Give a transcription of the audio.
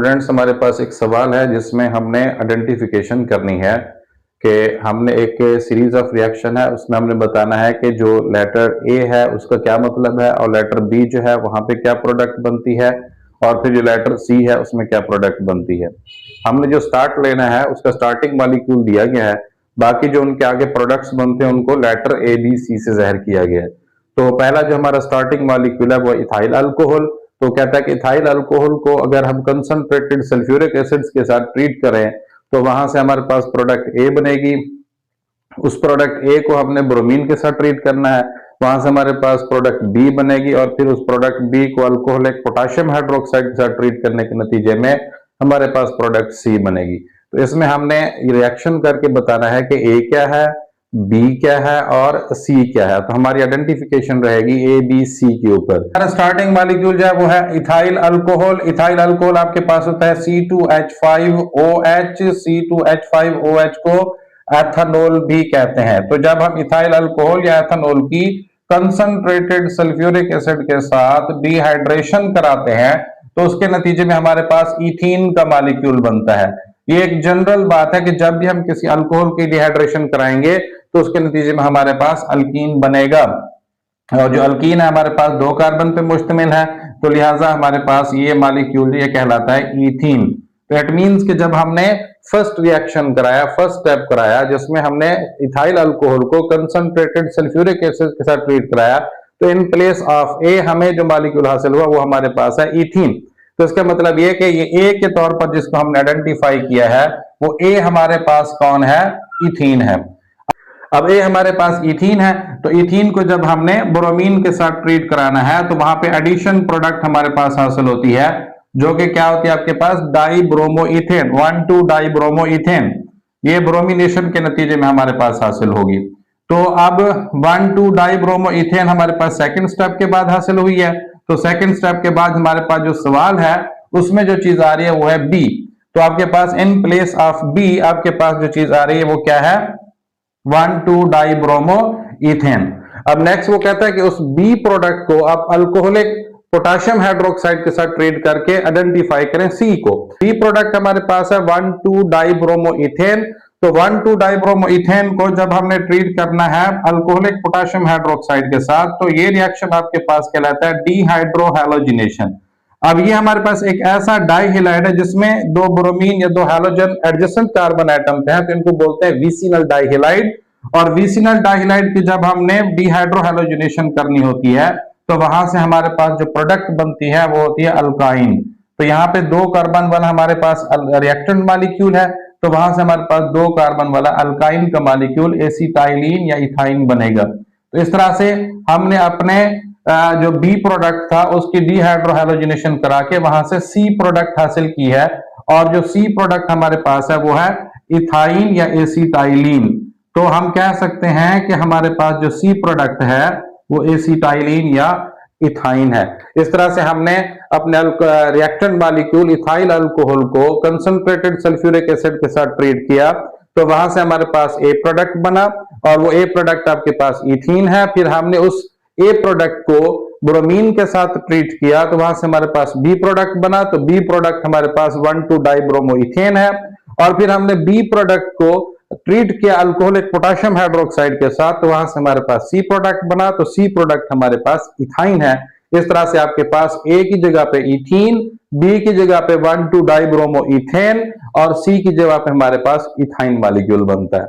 Students, हमारे पास एक सवाल है जिसमें हमने आइडेंटिफिकेशन करनी है कि हमने एक सीरीज ऑफ रिएक्शन है, उसमें हमने बताना है कि जो लेटर ए है उसका क्या मतलब है और लेटर बी जो है वहां पे क्या प्रोडक्ट बनती है और फिर जो लेटर सी है उसमें क्या प्रोडक्ट बनती है। हमने जो स्टार्ट लेना है उसका स्टार्टिंग मॉलिक्यूल दिया गया है, बाकी जो उनके आगे प्रोडक्ट्स बनते हैं उनको लेटर ए बी सी से ज़ाहिर किया गया है। तो पहला जो हमारा स्टार्टिंग मॉलिक्यूल है वो इथाइल अल्कोहल। तो कहता है कि इथाइल अल्कोहल को अगर हम कंसंट्रेटेड सल्फ्यूरिक एसिड्स के साथ ट्रीट करें तो वहां से हमारे पास प्रोडक्ट ए बनेगी। उस प्रोडक्ट ए को हमने ब्रोमीन के साथ ट्रीट करना है, वहां से हमारे पास प्रोडक्ट बी बनेगी और फिर उस प्रोडक्ट बी को अल्कोहलिक पोटेशियम हाइड्रोक्साइड के साथ ट्रीट करने के नतीजे में हमारे पास प्रोडक्ट सी बनेगी। तो इसमें हमने रिएक्शन करके बताना है कि ए क्या है, बी क्या है और सी क्या है। तो हमारी आइडेंटिफिकेशन रहेगी ए बी सी के ऊपर। स्टार्टिंग मॉलिक्यूल जो है वो है इथाइल अल्कोहल। इथाइल अल्कोहल आपके पास होता है C2H5OH। C2H5OH को एथेनॉल भी कहते हैं। तो जब हम इथाइल अल्कोहल या एथेनॉल की कंसंट्रेटेड सल्फ्यूरिक एसिड के साथ डिहाइड्रेशन कराते हैं तो उसके नतीजे में हमारे पास इथीन का मॉलिक्यूल बनता है। ये एक जनरल बात है कि जब भी हम किसी अल्कोहल की डिहाइड्रेशन कराएंगे तो उसके नतीजे में हमारे पास अल्कीन बनेगा, और जो अल्कीन है हमारे पास 2 कार्बन पे मुश्तमिल है, तो लिहाजा हमारे पास ये मॉलिक्यूल ये कहलाता है ईथीन। तो इट मींस कि जब हमने फर्स्ट रिएक्शन कराया, फर्स्ट स्टेप कराया जिसमें हमने इथाइल अल्कोहल को कंसंट्रेटेड सल्फ्यूरिक एसिड के साथ ट्रीट कराया, तो इन प्लेस ऑफ ए हमें जो मॉलिक्यूल हासिल हुआ वो हमारे पास है ईथीन। तो इसका मतलब ये कि ये ए के तौर पर जिसको हमने आइडेंटिफाई किया है वो ए हमारे पास कौन है, इथीन है। अब ए हमारे पास इथीन है, तो इथीन को जब हमने ब्रोमीन के साथ ट्रीट कराना है तो वहां पे एडिशन प्रोडक्ट हमारे पास हासिल होती है, जो कि क्या होती है आपके पास डाइब्रोमोइथेन, 1,2 डाइब्रोमोइथेन। ये ब्रोमिनेशन के नतीजे में हमारे पास हासिल होगी। तो अब 1,2 डाइब्रोमोइथेन हमारे पास सेकंड स्टेप के बाद हासिल हुई है। तो सेकंड स्टेप के बाद हमारे पास जो सवाल है उसमें जो चीज आ रही है वो है बी। तो आपके पास इन प्लेस ऑफ बी आपके पास जो चीज आ रही है वो क्या है, 1,2 डाइब्रोमोइथेन। अब नेक्स्ट वो कहता है कि उस बी प्रोडक्ट को आप अल्कोहलिक पोटेशियम हाइड्रोक्साइड के साथ ट्रीट करके आइडेंटिफाई करें सी को। बी प्रोडक्ट हमारे पास है 1,2 डाइब्रोमोइथेन। तो 1,2 डाइब्रोमोइथेन को जब हमने ट्रीट करना है अल्कोहलिक पोटेशियम हाइड्रोक्साइड के साथ तो ये रिएक्शन आपके पास कहलाता है डीहाइड्रोहैलोजिनेशन। अब ये हमारे पास एक ऐसा डाइहेलाइड है जिसमें 2 ब्रोमीन या 2 हैलोजन एडजेसेंट कार्बन एटम हैं, तो इनको बोलते हैं विसिनल डाइहेलाइड। और विसिनल डाइहेलाइड की जब हमने डीहाइड्रोहैलोजिनेशन करनी होती है तो वहां से हमारे पास जो प्रोडक्ट बनती है वो होती है अल्काइन। तो यहाँ पे 2 कार्बन वाला हमारे पास रिएक्टेंट मॉलिक्यूल है, तो वहां से हमारे पास 2 कार्बन वाला अल्काइन का मॉलिक्यूल एसिटाइलिन या इथाइन बनेगा। तो इस तरह से हमने अपने जो बी प्रोडक्ट था उसकी डीहाइड्रोहैलोजिनेशन करा के वहां से सी प्रोडक्ट हासिल की है, और जो सी प्रोडक्ट हमारे पास है वो है इथाइन या एसिटाइलिन। तो हम कह सकते हैं कि हमारे पास जो सी प्रोडक्ट है वो एसिटाइलिन या इथाइन है। इस तरह से हमने अपने रिएक्टेंट मॉलिक्यूल इथाइल अल्कोहल को कंसंट्रेटेड सल्फ्यूरिक एसिड के साथ ट्रीट किया, तो वहां से हमारे पास ए प्रोडक्ट बना और वो ए प्रोडक्ट आपके पास इथीन है। फिर हमने उस ए प्रोडक्ट को ब्रोमीन के साथ ट्रीट किया तो वहां से हमारे पास बी प्रोडक्ट बना, तो बी प्रोडक्ट हमारे पास 1,2 डाइब्रोमोइथेन है। और फिर हमने बी प्रोडक्ट को ट्रीट किया अल्कोहलिक पोटेशियम हाइड्रोक्साइड के साथ, तो वहां से हमारे पास सी प्रोडक्ट बना, तो सी प्रोडक्ट हमारे पास इथाइन है। इस तरह से आपके पास ए की जगह पे इथीन, बी की जगह पे 1,2 डाइब्रोमोइथेन और सी की जगह पे हमारे पास इथाइन मॉलिक्यूल बनता है।